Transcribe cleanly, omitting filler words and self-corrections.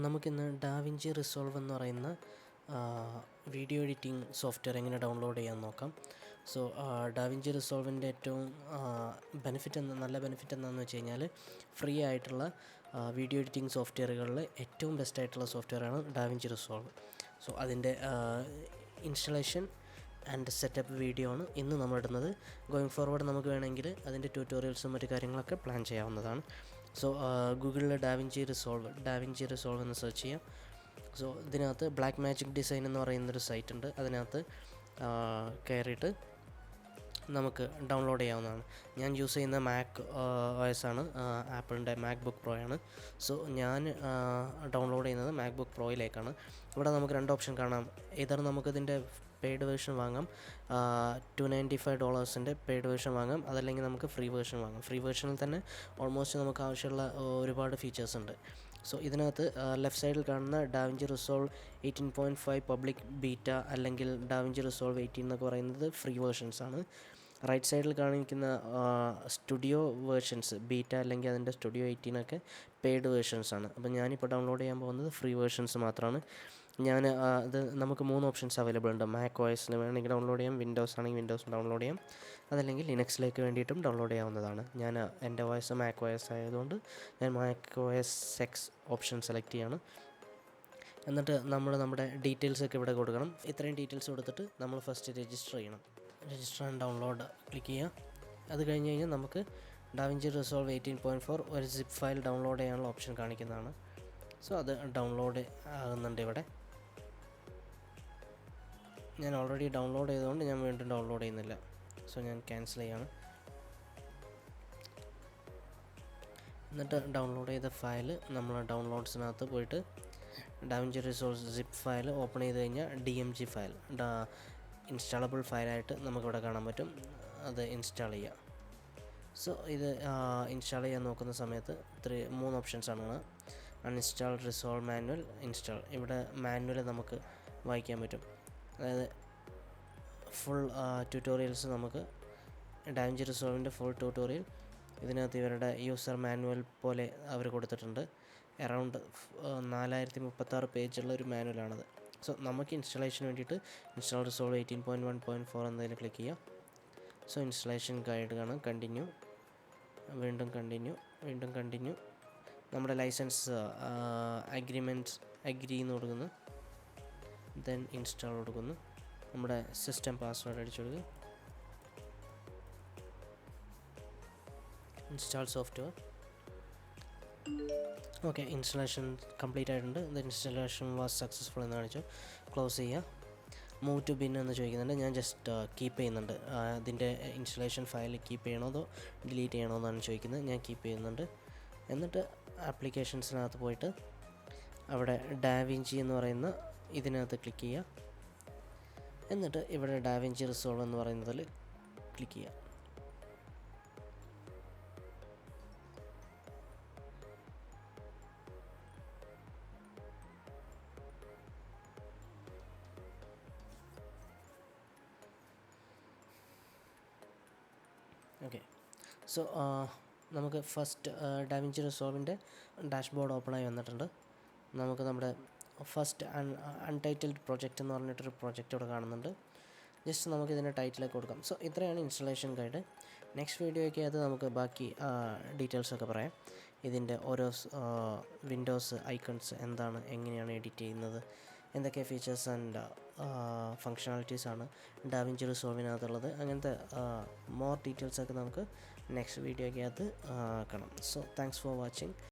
നമുക്കിന്ന് da Vinci resolve എന്ന് പറയുന്ന വീഡിയോ എഡിറ്റിംഗ് സോഫ്റ്റ്വെയർ എങ്ങനെ ഡൗൺലോഡ് ചെയ്യാമെന്ന് നോക്കാം. ഡാവിഞ്ചി റിസോൾവിൻ്റെ ഏറ്റവും നല്ല ബെനിഫിറ്റ് എന്താണെന്ന് വെച്ച് കഴിഞ്ഞാൽ ഫ്രീ ആയിട്ടുള്ള വീഡിയോ എഡിറ്റിംഗ് സോഫ്റ്റ്വെയറുകളിൽ ഏറ്റവും ബെസ്റ്റ് ആയിട്ടുള്ള സോഫ്റ്റ്വെയറാണ് ഡാവിഞ്ചി റിസോൾവ്. അതിൻ്റെ ഇൻസ്റ്റലേഷൻ ആൻഡ് സെറ്റപ്പ് വീഡിയോ ആണ് ഇന്ന് നമ്മൾ ഇടുന്നത്. ഗോയിങ് ഫോർവേഡ് നമുക്ക് വേണമെങ്കിൽ അതിൻ്റെ ട്യൂട്ടോറിയൽസും മറ്റു കാര്യങ്ങളൊക്കെ പ്ലാൻ ചെയ്യാവുന്നതാണ്. ഗൂഗിളിൽ ഡാവിഞ്ചി റിസോൾവ് എന്ന് സെർച്ച് ചെയ്യാം. ഇതിനകത്ത് ബ്ലാക്ക് മാജിക് ഡിസൈൻ എന്ന് പറയുന്നൊരു സൈറ്റ് ഉണ്ട്. അതിനകത്ത് കയറിയിട്ട് നമുക്ക് ഡൗൺലോഡ് ചെയ്യാവുന്നതാണ്. ഞാൻ യൂസ് ചെയ്യുന്ന മാക് OS ആണ്, ആപ്പിളിൻ്റെ മാക്ബുക്ക് പ്രോ ആണ്. ഞാൻ ഡൗൺലോഡ് ചെയ്യുന്നത് മാക്ബുക്ക് പ്രോയിലേക്കാണ്. ഇവിടെ നമുക്ക് രണ്ട് ഓപ്ഷൻ കാണാം. ഏതാണ് നമുക്കിതിൻ്റെ പെയ്ഡ് വേർഷൻ വാങ്ങാം, $295 പെയ്ഡ് വേർഷൻ വാങ്ങാം, അതല്ലെങ്കിൽ നമുക്ക് ഫ്രീ വേർഷൻ വാങ്ങാം. ഫ്രീ വേർഷനിൽ തന്നെ ഓൾമോസ്റ്റ് നമുക്ക് ആവശ്യമുള്ള ഒരുപാട് ഫീച്ചേഴ്സ് ഉണ്ട്. ഇതിനകത്ത് ലെഫ്റ്റ് സൈഡിൽ കാണുന്ന ഡാവിഞ്ചി റിസോൾവ് 18.5 പബ്ലിക് ബീറ്റ അല്ലെങ്കിൽ ഡാവിഞ്ചി റിസോൾവ് 18 എന്നൊക്കെ പറയുന്നത് ഫ്രീ വേർഷൻസ് ആണ്. റൈറ്റ് സൈഡിൽ കാണിക്കുന്ന സ്റ്റുഡിയോ വേർഷൻസ് ബീറ്റ അല്ലെങ്കിൽ അതിൻ്റെ സ്റ്റുഡിയോ 18 പെയ്ഡ് വേർഷൻസ് ആണ്. അപ്പോൾ ഞാനിപ്പോൾ ഡൗൺലോഡ് ചെയ്യാൻ പോകുന്നത് ഫ്രീ വേർഷൻസ് മാത്രമാണ്. അത് നമുക്ക് 3 ഓപ്ഷൻസ് അവൈലബിൾ ഉണ്ട്. മാക് OSന് വേണമെങ്കിൽ ഡൗൺലോഡ് ചെയ്യാം, വിൻഡോസ് ആണെങ്കിൽ വിൻഡോസ് ഡൗൺലോഡ് ചെയ്യാം, അതല്ലെങ്കിൽ ലിനക്സിലേക്ക് വേണ്ടിയിട്ടും ഡൗൺലോഡ് ചെയ്യാവുന്നതാണ്. എൻ്റെ OS മാക് OS ആയതുകൊണ്ട് ഞാൻ Mac OS X option select ചെയ്യാണ്. എന്നിട്ട് നമ്മുടെ ഡീറ്റെയിൽസൊക്കെ ഇവിടെ കൊടുക്കണം. ഇത്രയും ഡീറ്റെയിൽസ് കൊടുത്തിട്ട് നമ്മൾ ഫസ്റ്റ് രജിസ്റ്റർ ചെയ്യണം. രജിസ്റ്റർ ആൻഡ് ഡൗൺലോഡ് ക്ലിക്ക് ചെയ്യുക. അത് കഴിഞ്ഞ് കഴിഞ്ഞാൽ നമുക്ക് ഡാവിഞ്ചി റിസോൾവ് 18.4 ഒരു സിപ്പ് ഫയൽ ഡൗൺലോഡ് ചെയ്യാനുള്ള ഓപ്ഷൻ കാണിക്കുന്നതാണ്. അത് ഡൗൺലോഡ് ആകുന്നുണ്ട് ഇവിടെ. ഞാൻ ഓൾറെഡി ഡൗൺലോഡ് ചെയ്തുകൊണ്ട് ഞാൻ വീണ്ടും ഡൗൺലോഡ് ചെയ്യുന്നില്ല. ഞാൻ ക്യാൻസൽ ചെയ്യാണ്. എന്നിട്ട് ഡൗൺലോഡ് ചെയ്ത ഫയൽ നമ്മൾ ഡൗൺലോഡ്സിനകത്ത് പോയിട്ട് DaVinci Resolve zip file open ചെയ്ത് കഴിഞ്ഞാൽ DMG ഫയൽ ഇൻസ്റ്റാളബിൾ ഫയലായിട്ട് നമുക്കിവിടെ കാണാൻ പറ്റും. അത് ഇൻസ്റ്റാൾ ചെയ്യുക. ഇത് ഇൻസ്റ്റാൾ ചെയ്യാൻ നോക്കുന്ന സമയത്ത് 3 ഓപ്ഷൻസാണ്. Uninstall, resolve, manual, install. ഇവിടെ മാനുവൽ നമുക്ക് വായിക്കാൻ പറ്റും. അതായത് ഫുൾ ട്യൂട്ടോറിയൽസ് നമുക്ക് ഡാവിഞ്ചി റിസോൾവിൻ്റെ ഫുൾ ട്യൂട്ടോറിയൽ ഇതിനകത്ത് ഇവരുടെ യൂസർ മാനുവൽ പോലെ അവർ കൊടുത്തിട്ടുണ്ട്. അറൗണ്ട് 4036 പേജുള്ള ഒരു മാനുവലാണത്. നമുക്ക് ഇൻസ്റ്റാളേഷന് വേണ്ടിയിട്ട് ഇൻസ്റ്റാൾ റിസോൾവ് 18.1.4 എന്നതിൽ ക്ലിക്ക് ചെയ്യാം. ഇൻസ്റ്റലേഷൻ ഗൈഡ് കാണാം. കണ്ടിന്യൂ, വീണ്ടും കണ്ടിന്യൂ. നമ്മുടെ ലൈസൻസ് അഗ്രിമെൻറ്റ്സ് അഗ്രി എന്ന് കൊടുക്കുന്നു. ദെൻ ഇൻസ്റ്റാൾ കൊടുക്കുന്നു. നമ്മുടെ സിസ്റ്റം പാസ്വേഡ് അടിച്ചു കൊടുക്കുക. Install software. Okay, installation complete ആയിട്ടുണ്ട്. ദ ഇൻസ്റ്റലേഷൻ വാസ് സക്സസ്ഫുൾ എന്ന് കാണിച്ചു. ക്ലോസ് ചെയ്യുക. മൂവ് ടു ബിൻ എന്ന് ചോദിക്കുന്നുണ്ട്. ഞാൻ ജസ്റ്റ് കീപ്പ് ചെയ്യുന്നുണ്ട്. ഇതിൻ്റെ ഇൻസ്റ്റലേഷൻ ഫയൽ കീപ്പ് ചെയ്യണോ അതോ ഡിലീറ്റ് ചെയ്യണോ എന്നാണ് ചോദിക്കുന്നത്. ഞാൻ കീപ്പ് ചെയ്യുന്നുണ്ട്. എന്നിട്ട് ആപ്ലിക്കേഷൻസിനകത്ത് പോയിട്ട് അവിടെ ഡാവിഞ്ചി എന്ന് പറയുന്ന ഇതിനകത്ത് ക്ലിക്ക് ചെയ്യുക. എന്നിട്ട് ഇവിടെ ഡാവിഞ്ചി റിസോൾവ് എന്ന് പറയുന്നതിൽ ക്ലിക്ക് ചെയ്യുക. ഓക്കെ, നമുക്ക് ഫസ്റ്റ് ഡാവിഞ്ചി റിസോൾവിൻ്റെ ഡാഷ്ബോർഡ് ഓപ്പണായി വന്നിട്ടുണ്ട്. നമുക്ക് നമ്മുടെ ഫസ്റ്റ് അൺടൈറ്റിൽഡ് പ്രൊജക്റ്റ് എന്ന് പറഞ്ഞിട്ടൊരു പ്രൊജക്റ്റ് ഇവിടെ കാണുന്നുണ്ട്. ജസ്റ്റ് നമുക്ക് ഇതിൻ്റെ ടൈറ്റിലൊക്കെ കൊടുക്കാം. ഇത്രയാണ് ഇൻസ്റ്റലേഷൻ ഗൈഡ്. നെക്സ്റ്റ് വീഡിയോയ്ക്ക് അത് നമുക്ക് ബാക്കി ഡീറ്റെയിൽസൊക്കെ പറയാം. ഇതിൻ്റെ ഓരോ വിൻഡോസ് ഐക്കൺസ് എന്താണ്, എങ്ങനെയാണ് എഡിറ്റ് ചെയ്യുന്നത്, എന്തൊക്കെ ഫീച്ചേഴ്സ് ആൻഡ് ഫങ്ഷണാലിറ്റീസാണ് ഡാവിഞ്ചി റിസോൾവിനകത്തുള്ളത്, അങ്ങനത്തെ മോർ ഡീറ്റെയിൽസൊക്കെ നമുക്ക് നെക്സ്റ്റ് വീഡിയോയ്ക്കകത്ത് കാണാം. Thanks for watching.